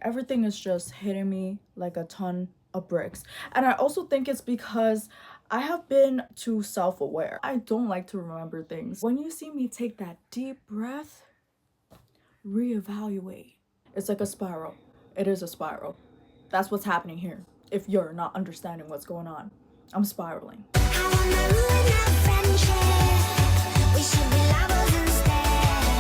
Everything is just hitting me like a ton of bricks. And I also think it's because I have been too self-aware. I don't like to remember things. When you see me take that deep breath, reevaluate. It's like a spiral. It is a spiral. That's what's happening here. If you're not understanding what's going on, I'm spiraling.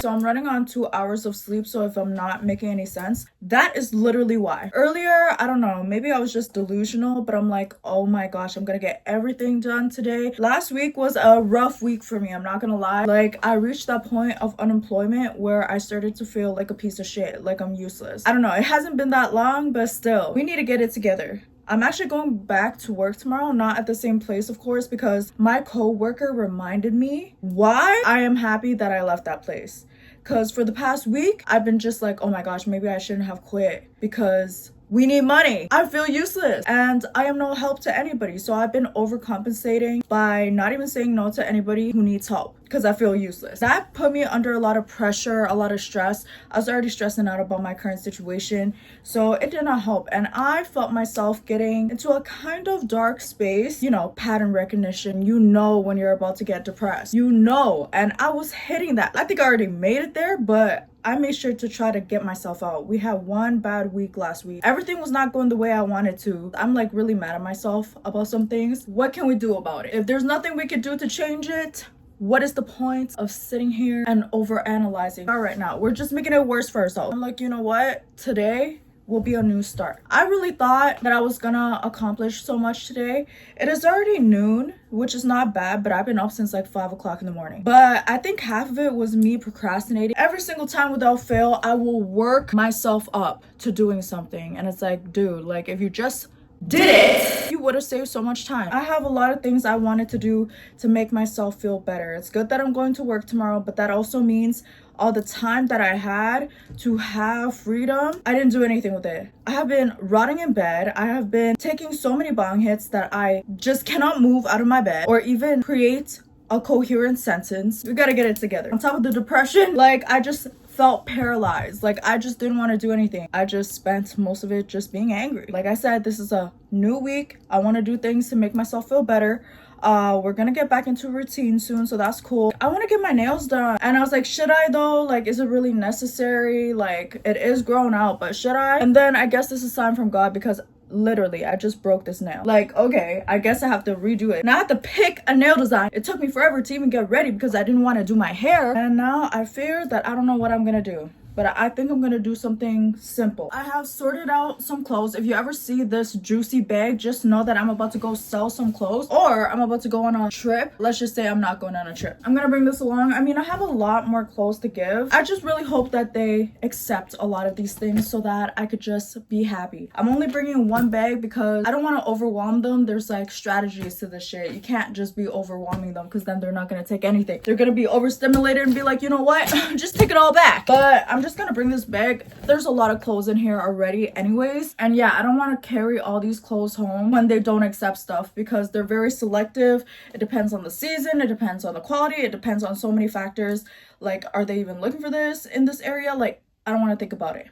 So I'm running on 2 hours of sleep, so if I'm not making any sense, that is literally why. Earlier, I don't know, maybe I was just delusional, but I'm like, oh my gosh, I'm gonna get everything done today. Last week was a rough week for me, I'm not gonna lie. Like, I reached that point of unemployment where I started to feel like a piece of shit, like I'm useless. I don't know, it hasn't been that long, but still, we need to get it together. I'm actually going back to work tomorrow, not at the same place, of course, because my co-worker reminded me why I am happy that I left that place. Because for the past week, I've been just like, oh my gosh, maybe I shouldn't have quit because we need money. I feel useless and I am no help to anybody. So I've been overcompensating by not even saying no to anybody who needs help because I feel useless. That put me under a lot of pressure, a lot of stress. I was already stressing out about my current situation, so it did not help. And I felt myself getting into a kind of dark space, you know, pattern recognition. You know when you're about to get depressed, you know, and I was hitting that. I think I already made it there, but I made sure to try to get myself out. We had one bad week last week. Everything was not going the way I wanted to. I'm like really mad at myself about some things. What can we do about it? If there's nothing we can do to change it, what is the point of sitting here and overanalyzing? All right, now we're just making it worse for ourselves. I'm like, you know what? Today will be a new start. I really thought that I was gonna accomplish so much today. It is already noon, which is not bad, but I've been up since like 5 o'clock in the morning. But I think half of it was me procrastinating. Every single time without fail, I will work myself up to doing something. And it's like, dude, like if you just did it, you would have saved so much time. I have a lot of things I wanted to do to make myself feel better. It's good that I'm going to work tomorrow, but that also means all the time that I had to have freedom, I didn't do anything with it. I have been rotting in bed. I have been taking so many bong hits that I just cannot move out of my bed or even create a coherent sentence. We gotta get it together. On top of the depression, like I just felt paralyzed. Like I just didn't want to do anything. I just spent most of it just being angry. Like I said, this is a new week. I want to do things to make myself feel better. We're gonna get back into routine soon, so that's cool. I want to get my nails done, and I was like, should I though? Like, is it really necessary? Like, it is grown out, but should I? And then I guess this is a sign from God because literally I just broke this nail. Like, okay, I guess I have to redo it. Now I have to pick a nail design. It took me forever to even get ready because I didn't want to do my hair, and now I fear that I don't know what I'm gonna do. But I think I'm gonna do something simple. I have sorted out some clothes. If you ever see this juicy bag, just know that I'm about to go sell some clothes, or I'm about to go on a trip. Let's just say I'm not going on a trip. I'm gonna bring this along. I mean, I have a lot more clothes to give. I just really hope that they accept a lot of these things so that I could just be happy. I'm only bringing one bag because I don't want to overwhelm them. There's like strategies to this shit. You can't just be overwhelming them because then they're not gonna take anything. They're gonna be overstimulated and be like, you know what? Just take it all back. But I'm just gonna bring this bag. There's a lot of clothes in here already anyways, and yeah, I don't want to carry all these clothes home when they don't accept stuff because they're very selective. It depends on the season, it depends on the quality, it depends on so many factors. Like, are they even looking for this in this area? Like, I don't want to think about it.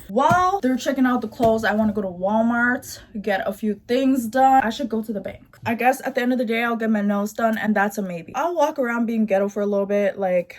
While they're checking out the clothes, I want to go to Walmart, get a few things done. I should go to the bank. I guess at the end of the day, I'll get my nails done, and that's a maybe. I'll walk around being ghetto for a little bit, like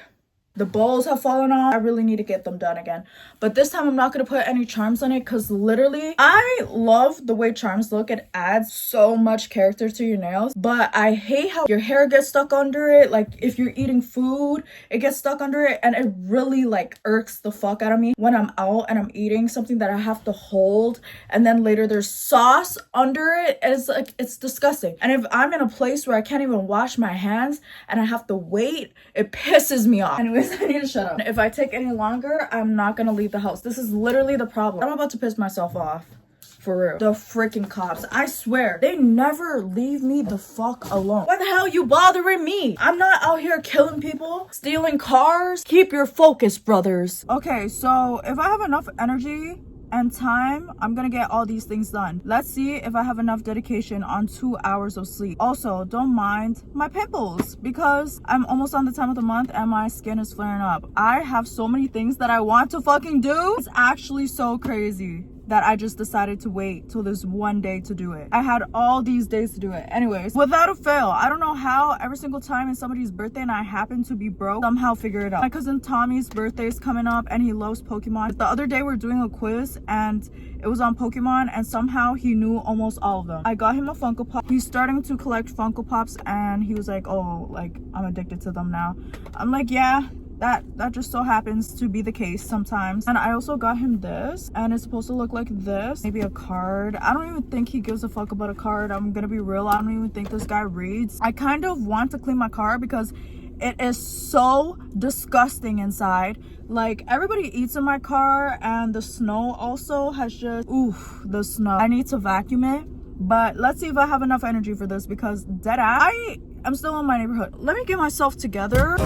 the balls have fallen off. I really need to get them done again. But this time I'm not going to put any charms on it because literally I love the way charms look. It adds so much character to your nails. But I hate how your hair gets stuck under it. Like if you're eating food, it gets stuck under it. And it really like irks the fuck out of me when I'm out and I'm eating something that I have to hold. And then later there's sauce under it. It's like, it's disgusting. And if I'm in a place where I can't even wash my hands and I have to wait, it pisses me off. Anyways, I need to shut up. If I take any longer, I'm not gonna leave the house. This is literally the problem. I'm about to piss myself off. For real. The freaking cops. I swear, they never leave me the fuck alone. Why the hell you bothering me? I'm not out here killing people, stealing cars. Keep your focus, brothers. Okay, so if I have enough energy and time, I'm gonna get all these things done. Let's see if I have enough dedication on 2 hours of sleep. Also, don't mind my pimples because I'm almost on the time of the month and my skin is flaring up. I have so many things that I want to fucking do. It's actually so crazy. that I just decided to wait till this one day to do it. I had all these days to do it. Anyways, without a fail, I don't know how every single time it's somebody's birthday and I happen to be broke, somehow figure it out. My cousin Tommy's birthday is coming up and he loves Pokemon. The other day we were doing a quiz and it was on Pokemon and somehow he knew almost all of them. I got him a Funko Pop. He's starting to collect Funko Pops and he was like, oh, like I'm addicted to them now. I'm like, yeah, that just so happens to be the case sometimes. And I also got him this and it's supposed to look like this, maybe a card. I don't even think he gives a fuck about a card. I'm gonna be real, I don't even think this guy reads. I kind of want to clean my car because it is so disgusting inside. Like everybody eats in my car and the snow also has just, oof, the snow. I need to vacuum it, but let's see if I have enough energy for this because dead ass, I am still in my neighborhood. Let me get myself together.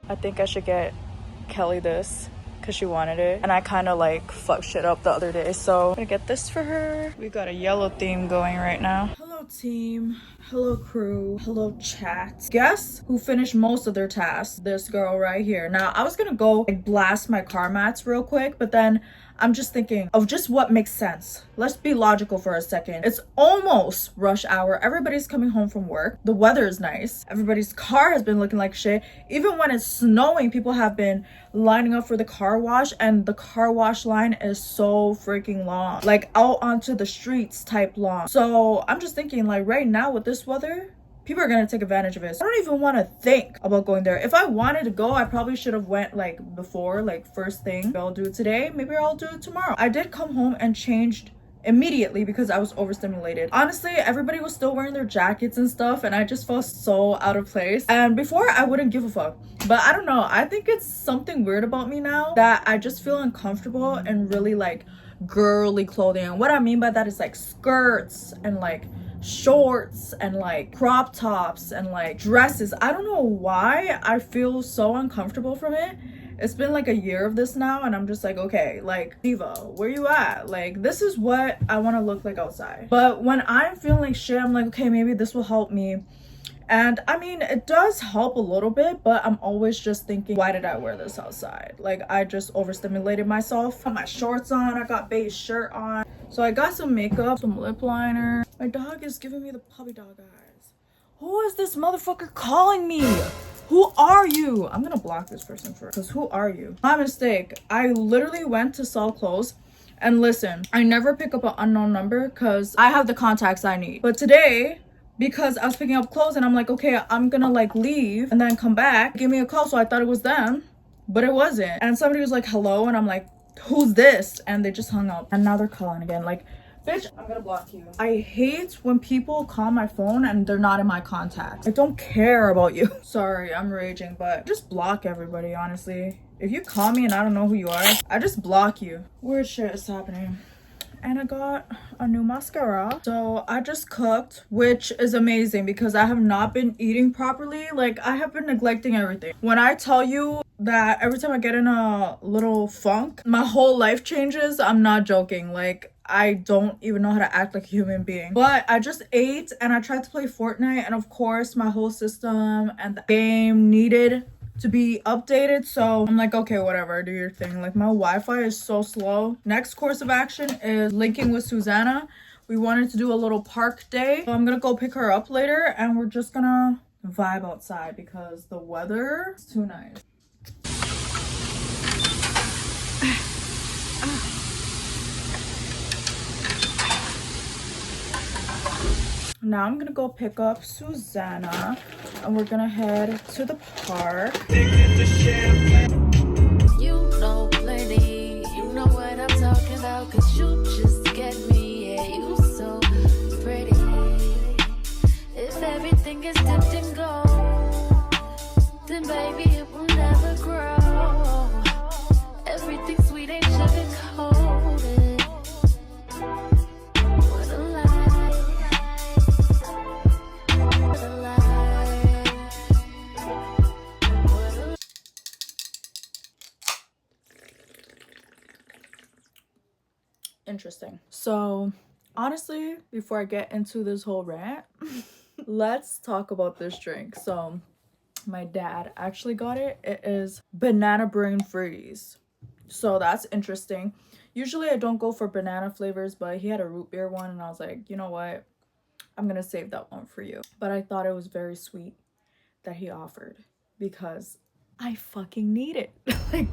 I think I should get Kelly this because she wanted it and I kind of like fucked shit up the other day, so I'm gonna get this for her. We got a yellow theme going right now. Hello team, hello crew, hello chat. Guess who finished most of their tasks? This girl right here. Now I was gonna go like blast my car mats real quick, but then I'm just thinking of just what makes sense. Let's be logical for a second. It's almost rush hour. Everybody's coming home from work. The weather is nice. Everybody's car has been looking like shit. Even when it's snowing, people have been lining up for the car wash and the car wash line is so freaking long. Like out onto the streets type long. So I'm just thinking like right now with this weather, people are gonna take advantage of it. So I don't even want to think about going there. If I wanted to go, I probably should have went like before, like first thing. Maybe I'll do it today, maybe I'll do it tomorrow. I did come home and changed immediately because I was overstimulated. Honestly, everybody was still wearing their jackets and stuff and I just felt so out of place. And before I wouldn't give a fuck, but I don't know, I think it's something weird about me now that I just feel uncomfortable and really like girly clothing. And what I mean by that is like skirts and like shorts and like crop tops and like dresses. I don't know why I feel so uncomfortable from it. It's been like a year of this now and I'm just like, okay, like Diva, where you at? Like this is what I want to look like outside. But when I'm feeling like shit, I'm like, okay, maybe this will help me. And I mean, it does help a little bit, but I'm always just thinking, why did I wear this outside? Like I just overstimulated myself. I got my shorts on, I got beige shirt on. So I got some makeup, some lip liner. My dog is giving me the puppy dog eyes. Who is this motherfucker calling me? Who are you? I'm gonna block this person first, because who are you? My mistake. I literally went to sell clothes. And listen, I never pick up an unknown number because I have the contacts I need. But today, because I was picking up clothes and I'm like, okay, I'm gonna like leave and then come back, give me a call. So I thought it was them, but it wasn't. And somebody was like, hello. And I'm like, who's this? And they just hung up. And now they're calling again. Like, bitch, I'm gonna block you. I hate when people call my phone and they're not in my contact. I don't care about you. Sorry, I'm raging, but just block everybody, honestly. If you call me and I don't know who you are, I just block you. Weird shit is happening. And I got a new mascara. So I just cooked, which is amazing because I have not been eating properly. Like I have been neglecting everything. When I tell you that every time I get in a little funk, my whole life changes, I'm not joking. Like I don't even know how to act like a human being. But I just ate and I tried to play Fortnite and of course my whole system and the game needed to be updated, so I'm like, okay, whatever, do your thing. Like my Wi-Fi is so slow. Next course of action is linking with Susanna. We wanted to do a little park day, so I'm gonna go pick her up later and we're just gonna vibe outside because the weather is too nice. Now I'm gonna go pick up Susanna and we're gonna head to the park. You know plenty, you know what I'm talking about, cause you just get me, yeah, you so pretty. If everything is dipped in gold, then baby it will never grow. Everything sweet ain't sugar coated. What a lie. What a lie. What a Interesting. So honestly, before I get into this whole rant, let's talk about this drink. So My dad actually got it. It is banana brain freeze. So that's interesting. Usually I don't go for banana flavors, but he had a root beer one and I was like, you know what? I'm gonna save that one for you. But I thought it was very sweet that he offered because I fucking need it. Like,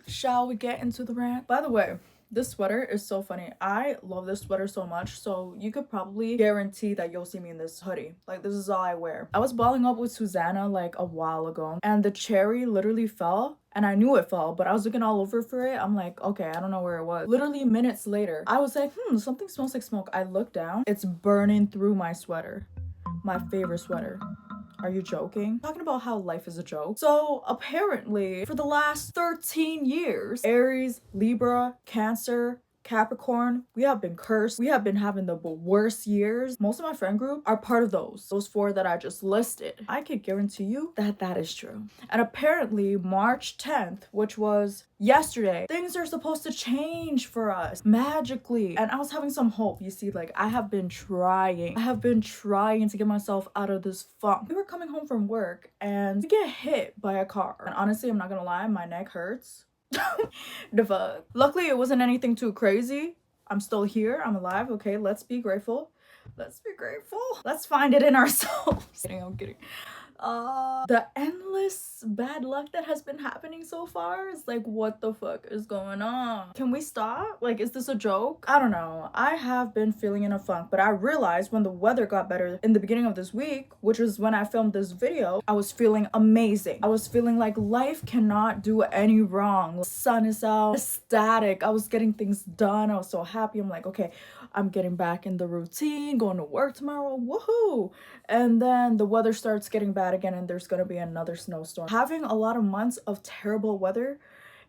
shall we get into the rant? By the way, this sweater is so funny. I love this sweater so much, so you could probably guarantee that you'll see me in this hoodie. Like, this is all I wear. I was balling up with Susanna like a while ago, and the cherry literally fell, and I knew it fell, but I was looking all over for it. I'm like, okay, I don't know where it was. Literally minutes later, I was like, something smells like smoke. I look down, it's burning through my sweater. My favorite sweater. Are you joking? Talking about how life is a joke. So apparently for the last 13 years, Aries, Libra, Cancer, Capricorn, we have been cursed. We have been having the worst years. Most of my friend group are part of those four that I just listed. I could guarantee you that that is true. And apparently March 10th, which was yesterday, things are supposed to change for us magically. And I was having some hope. You see, like, I have been trying to get myself out of this funk. We were coming home from work and we get hit by a car. And honestly, I'm not gonna lie, my neck hurts. The fuck. Luckily, it wasn't anything too crazy. I'm still here. I'm alive. Okay, let's be grateful. Let's be grateful. Let's find it in ourselves. I'm kidding. The endless bad luck that has been happening so far is like, what the fuck is going on? Can we stop? Like, is this a joke? I don't know. I have been feeling in a funk, but I realized when the weather got better in the beginning of this week, which was when I filmed this video, I was feeling amazing. I was feeling like life cannot do any wrong. The sun is out, ecstatic. I was getting things done. I was so happy. I'm like, okay, I'm getting back in the routine, going to work tomorrow. Woohoo! And then the weather starts getting bad again and there's gonna be another snowstorm. Having a lot of months of terrible weather,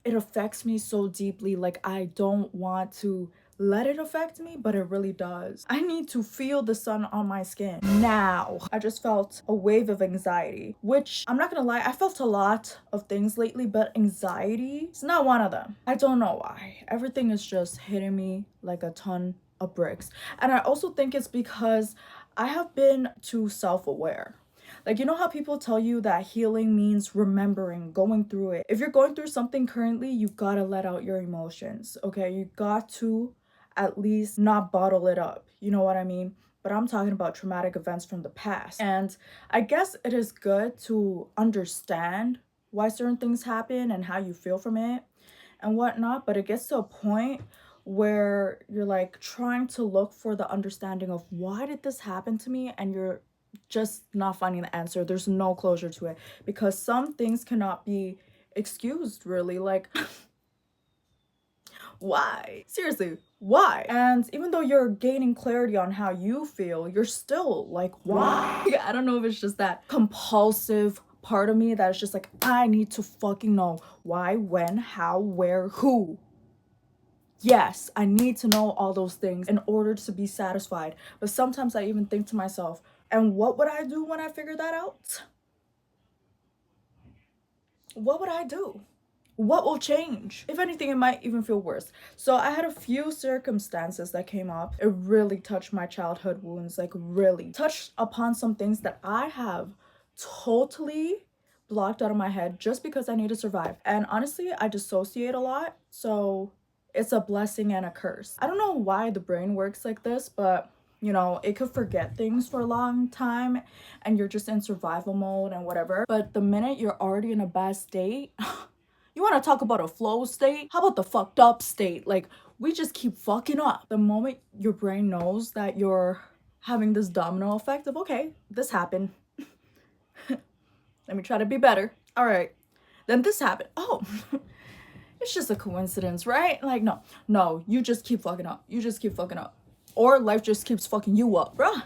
it affects me so deeply. Like, I don't want to let it affect me, but it really does. I need to feel the sun on my skin now. I just felt a wave of anxiety, which I'm not gonna lie, I felt a lot of things lately, but anxiety is not one of them. I don't know why. Everything is just hitting me like a ton of bricks. And I also think it's because I have been too self-aware. Like, you know how people tell you that healing means remembering, going through it. If you're going through something currently, you gotta let out your emotions, okay? You got to at least not bottle it up. You know what I mean? But I'm talking about traumatic events from the past. And I guess it is good to understand why certain things happen and how you feel from it and whatnot. But it gets to a point where you're like trying to look for the understanding of why did this happen to me, and you're just not finding the answer. There's no closure to it because some things cannot be excused, really. Like, why? Seriously, why? And even though you're gaining clarity on how you feel, you're still like, why? I don't know if it's just that compulsive part of me that is just like, I need to fucking know why, when, how, where, who. Yes, I need to know all those things in order to be satisfied. But sometimes I even think to myself, and what would I do when I figure that out? What would I do? What will change? If anything, it might even feel worse. So I had a few circumstances that came up. It really touched my childhood wounds, like really touched upon some things that I have totally blocked out of my head just because I need to survive. And honestly, I dissociate a lot. So it's a blessing and a curse. I don't know why the brain works like this, but you know, it could forget things for a long time and you're just in survival mode and whatever. But the minute you're already in a bad state, you want to talk about a flow state? How about the fucked up state? Like, we just keep fucking up. The moment your brain knows that you're having this domino effect of, okay, this happened. Let me try to be better. All right. Then this happened. Oh, it's just a coincidence, right? Like, no, you just keep fucking up. You just keep fucking up. Or life just keeps fucking you up, bruh.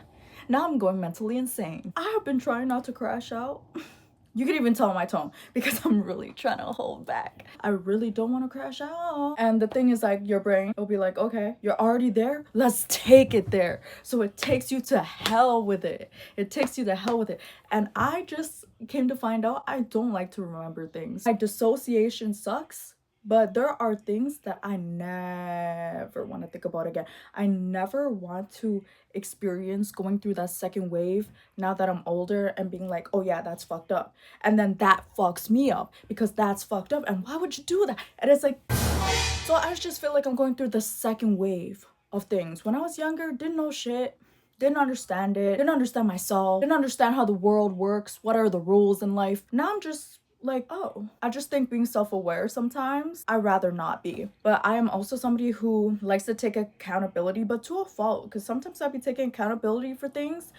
Now I'm going mentally insane. I have been trying not to crash out. You can even tell my tone because I'm really trying to hold back. I really don't want to crash out. And the thing is, like, your brain will be like, okay, you're already there. Let's take it there. So it takes you to hell with it. It takes you to hell with it. And I just came to find out I don't like to remember things. My dissociation sucks But there are things that I never want to think about again. I never want to experience going through that second wave now that I'm older and being like, oh yeah, that's fucked up. And then that fucks me up because that's fucked up. And why would you do that? And it's like, so I just feel like I'm going through the second wave of things. When I was younger, didn't know shit, didn't understand it, didn't understand myself, didn't understand how the world works, what are the rules in life. Now I'm just like, oh, I just think being self-aware sometimes I'd rather not be. But I am also somebody who likes to take accountability, but to a fault, because sometimes I'd be taking accountability for things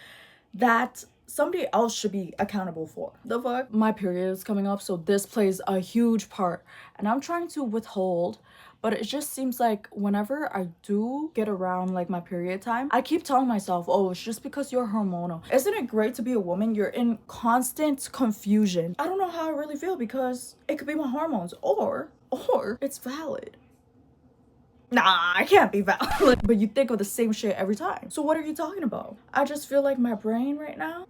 that somebody else should be accountable for. The fuck? My period is coming up, so this plays a huge part. And I'm trying to withhold, but it just seems like whenever I do get around like my period time, I keep telling myself, oh, it's just because you're hormonal. Isn't it great to be a woman? You're in constant confusion. I don't know how I really feel because it could be my hormones or it's valid. Nah, I can't be valid. But you think of the same shit every time. So what are you talking about? I just feel like my brain right now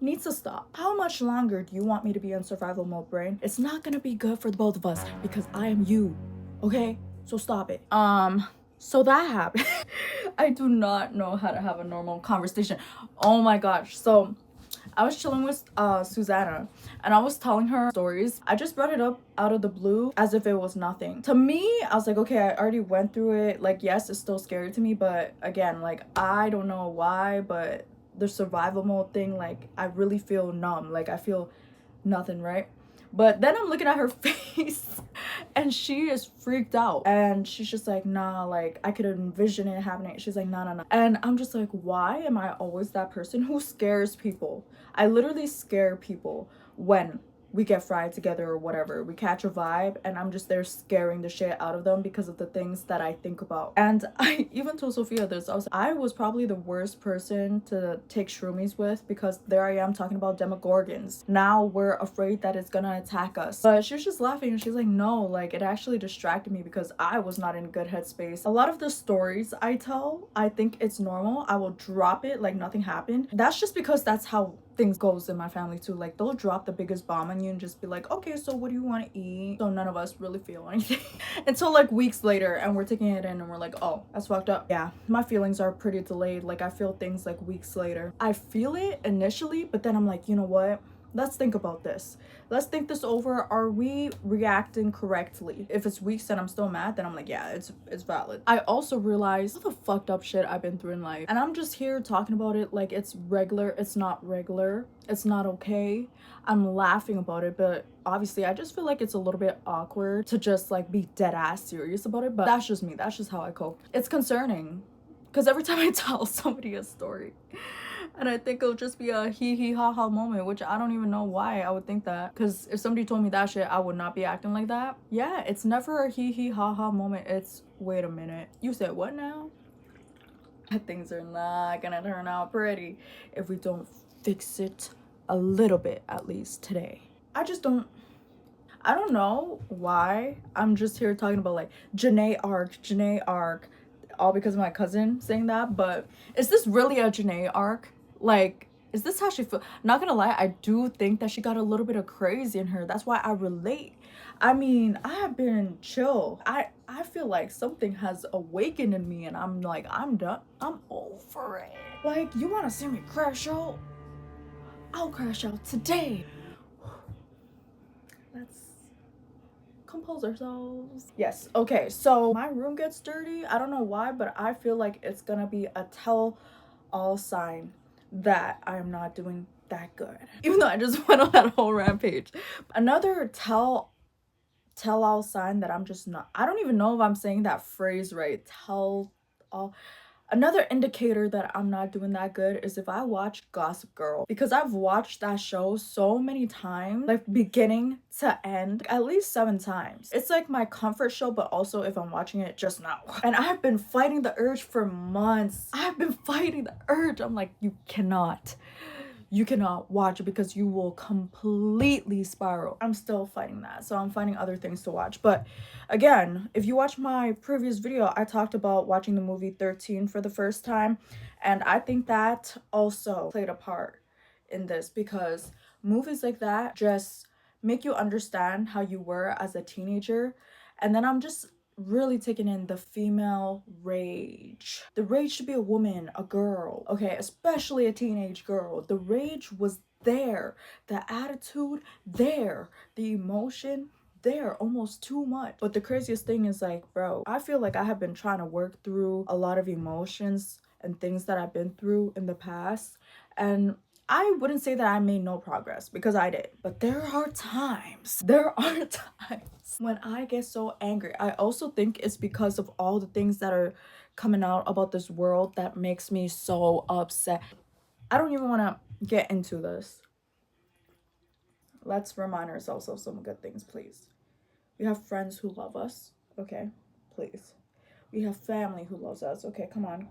needs to stop. How much longer do you want me to be in survival mode, brain? It's not gonna be good for the both of us because I am you, okay? So stop it. So that happened. I do not know how to have a normal conversation. Oh my gosh. So I was chilling with Susanna and I was telling her stories. I just brought it up out of the blue as if it was nothing. To me, I was like, okay, I already went through it. Like, yes, it's still scary to me, but again, like, I don't know why, but the survival mode thing, like, I really feel numb. Like, I feel nothing, right? But then I'm looking at her face and she is freaked out. And she's just like, nah, like I could envision it happening. She's like, nah, nah, nah. And I'm just like, why am I always that person who scares people? I literally scare people when we get fried together or whatever. We catch a vibe and I'm just there scaring the shit out of them because of the things that I think about. And I even told Sophia this. I was probably the worst person to take shroomies with because there I am talking about demogorgons. Now we're afraid that it's gonna attack us. But she was just laughing and she's like, no, like it actually distracted me because I was not in a good headspace. A lot of the stories I tell, I think it's normal. I will drop it like nothing happened. That's just because that's how things goes in my family too. Like they'll drop the biggest bomb on you and just be like, okay, so what do you want to eat? So none of us really feel anything until like weeks later and we're taking it in and we're like, oh, that's fucked up. Yeah, my feelings are pretty delayed. Like I feel things like weeks later. I feel it initially, but then I'm like, you know what, let's think about this. Let's think this over. Are we reacting correctly? If it's weeks and I'm still mad, then I'm like, yeah, it's valid. I also realized all the fucked up shit I've been through in life. And I'm just here talking about it like it's regular. It's not regular. It's not okay. I'm laughing about it, but obviously I just feel like it's a little bit awkward to just like be dead ass serious about it. But that's just me. That's just how I cope. It's concerning because every time I tell somebody a story, and I think it'll just be a hee hee ha ha moment, which I don't even know why I would think that. Because if somebody told me that shit, I would not be acting like that. Yeah, it's never a hee hee ha ha moment. It's, wait a minute. You said what now? Things are not gonna turn out pretty if we don't fix it a little bit, at least today. I don't know why I'm just here talking about like Janae arc, all because of my cousin saying that, but is this really a Janae arc? Like, is this how she feel? Not gonna lie, I do think that she got a little bit of crazy in her. That's why I relate. I mean, I have been chill. I feel like something has awakened in me and I'm like, I'm done. I'm over it. Like, you wanna see me crash out? I'll crash out today. Let's compose ourselves. Yes, okay, so my room gets dirty. I don't know why, but I feel like it's gonna be a tell-all sign that I am not doing that good. Even though I just went on that whole rampage. Another tell-all sign that I'm just not, I don't even know if I'm saying that phrase right. Tell-all. Another indicator that I'm not doing that good is if I watch Gossip Girl, because I've watched that show so many times, like beginning to end, at least 7 times. It's like my comfort show, but also if I'm watching it just now. And I've been fighting the urge for months. I've been fighting the urge. I'm like, you cannot watch it because you will completely spiral. I'm still fighting that, so I'm finding other things to watch. But again, if you watch my previous video, I talked about watching the movie 13 for the first time, and I think that also played a part in this because movies like that just make you understand how you were as a teenager And then I'm just really taking in the female rage. The rage to be a woman, a girl, okay, especially a teenage girl. The rage was there, the attitude there, the emotion there, almost too much. But the craziest thing is, like, bro, I feel like I have been trying to work through a lot of emotions and things that I've been through in the past, and I wouldn't say that I made no progress, because I did. But there are times when I get so angry. I also think it's because of all the things that are coming out about this world that makes me so upset. I don't even want to get into this. Let's remind ourselves of some good things, please. We have friends who love us, okay? Please. We have family who loves us, okay? Come on.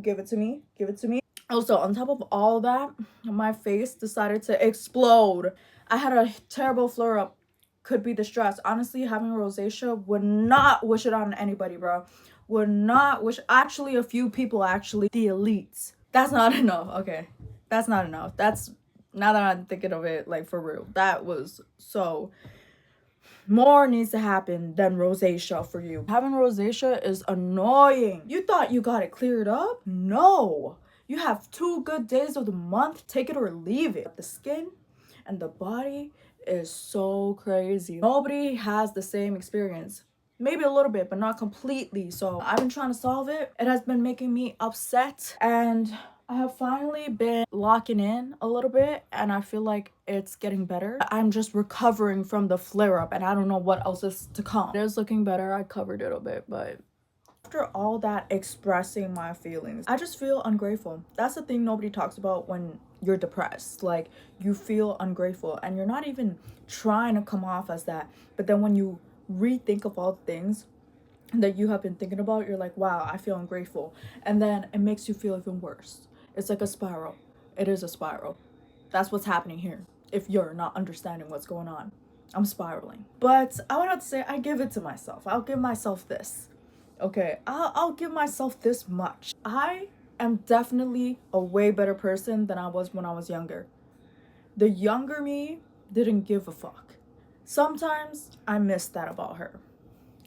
Give it to me. Give it to me. Also, on top of all that, my face decided to explode. I had a terrible flare up. Could be the stress. Honestly, having rosacea, would not wish it on anybody, bro. Would not wish. Actually, a few people, actually, the elites. That's not enough. Okay, that's not enough. That's, now that I'm thinking of it, like, for real, that was so. More needs to happen than rosacea for you. Having rosacea is annoying. You thought you got it cleared up? No. You have 2 good days of the month, take it or leave it. The skin and the body is so crazy. Nobody has the same experience. Maybe a little bit, but not completely. So I've been trying to solve it. It has been making me upset, and I have finally been locking in a little bit, and I feel like it's getting better. I'm just recovering from the flare up, and I don't know what else is to come. It is looking better. I covered it a bit, but after all that expressing my feelings, I just feel ungrateful. That's the thing nobody talks about when you're depressed. Like, you feel ungrateful, and you're not even trying to come off as that. But then when you rethink of all the things that you have been thinking about, you're like, wow, I feel ungrateful. And then it makes you feel even worse. It's like a spiral. It is a spiral. That's what's happening here. If you're not understanding what's going on, I'm spiraling. But I would have to say, I give it to myself. I'll give myself this. Okay, I'll give myself this much. I am definitely a way better person than I was when I was younger. The younger me didn't give a fuck. Sometimes I miss that about her.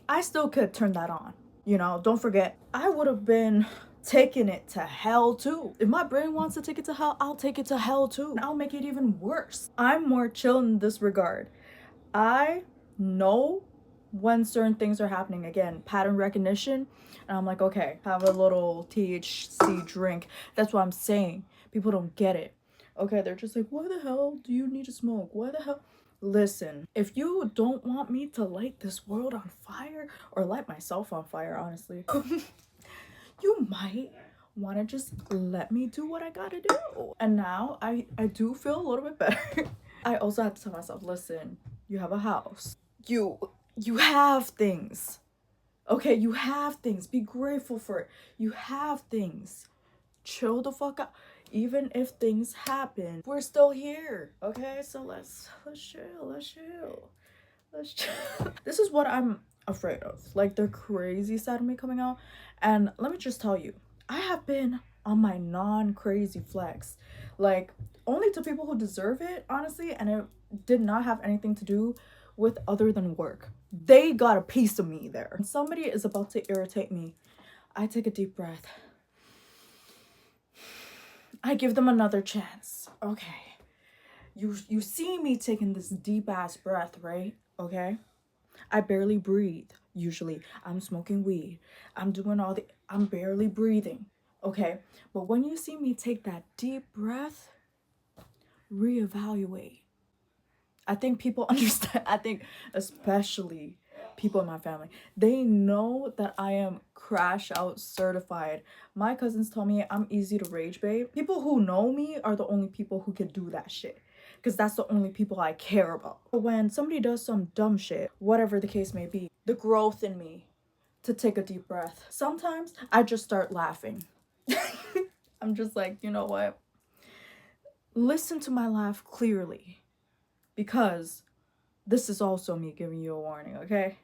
I still could turn that on. You know, don't forget, I would have been taking it to hell too. If my brain wants to take it to hell, I'll take it to hell too. I'll make it even worse. I'm more chill in this regard. I know when certain things are happening. Again, pattern recognition. And I'm like, okay, have a little THC drink. That's what I'm saying. People don't get it. Okay, they're just like, why the hell do you need to smoke? Why the hell? Listen, if you don't want me to light this world on fire, or light myself on fire, honestly, you might want to just let me do what I gotta do. And now I do feel a little bit better. I also have to tell myself, listen, you have a house. You have things. Okay, you have things. Be grateful for it. You have things. Chill the fuck out. Even if things happen, we're still here. Okay, so let's chill. This is what I'm afraid of. Like, the crazy side of me coming out. And let me just tell you, I have been on my non-crazy flex. Like, only to people who deserve it, honestly, and it did not have anything to do with other than work. They got a piece of me there. When somebody is about to irritate me, I take a deep breath. I give them another chance. Okay. You see me taking this deep ass breath, right? Okay. I barely breathe. Usually I'm smoking weed. I'm barely breathing. Okay. But when you see me take that deep breath, reevaluate. I think people understand. I think especially people in my family, they know that I am crash out certified. My cousins tell me I'm easy to rage bait. People who know me are the only people who can do that shit, because that's the only people I care about. But when somebody does some dumb shit, whatever the case may be, the growth in me to take a deep breath, sometimes I just start laughing. I'm just like, you know what? Listen to my laugh clearly, because this is also me giving you a warning, okay?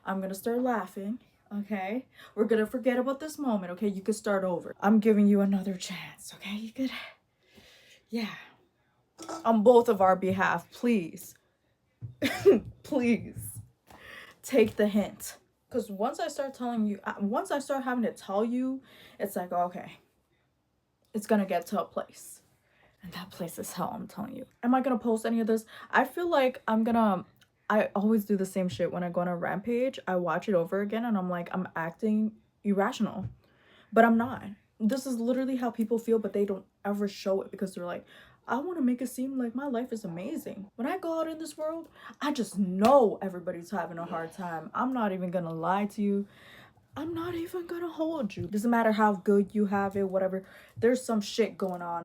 I'm gonna start laughing, okay? We're gonna forget about this moment, okay? You could start over. I'm giving you another chance, okay? You could, yeah. On both of our behalf, please. Please. take the hint. Because once I start telling you, once I start having to tell you, it's like, okay, it's gonna get to a place. And that place is hell, I'm telling you. Am I gonna post any of this? I feel like I always do the same shit when I go on a rampage. I watch it over again and I'm like, I'm acting irrational. But I'm not. This is literally how people feel, but they don't ever show it because they're like, I want to make it seem like my life is amazing. When I go out in this world, I just know everybody's having a hard time. I'm not even gonna lie to you. I'm not even gonna hold you. Doesn't matter how good you have it, whatever. There's some shit going on.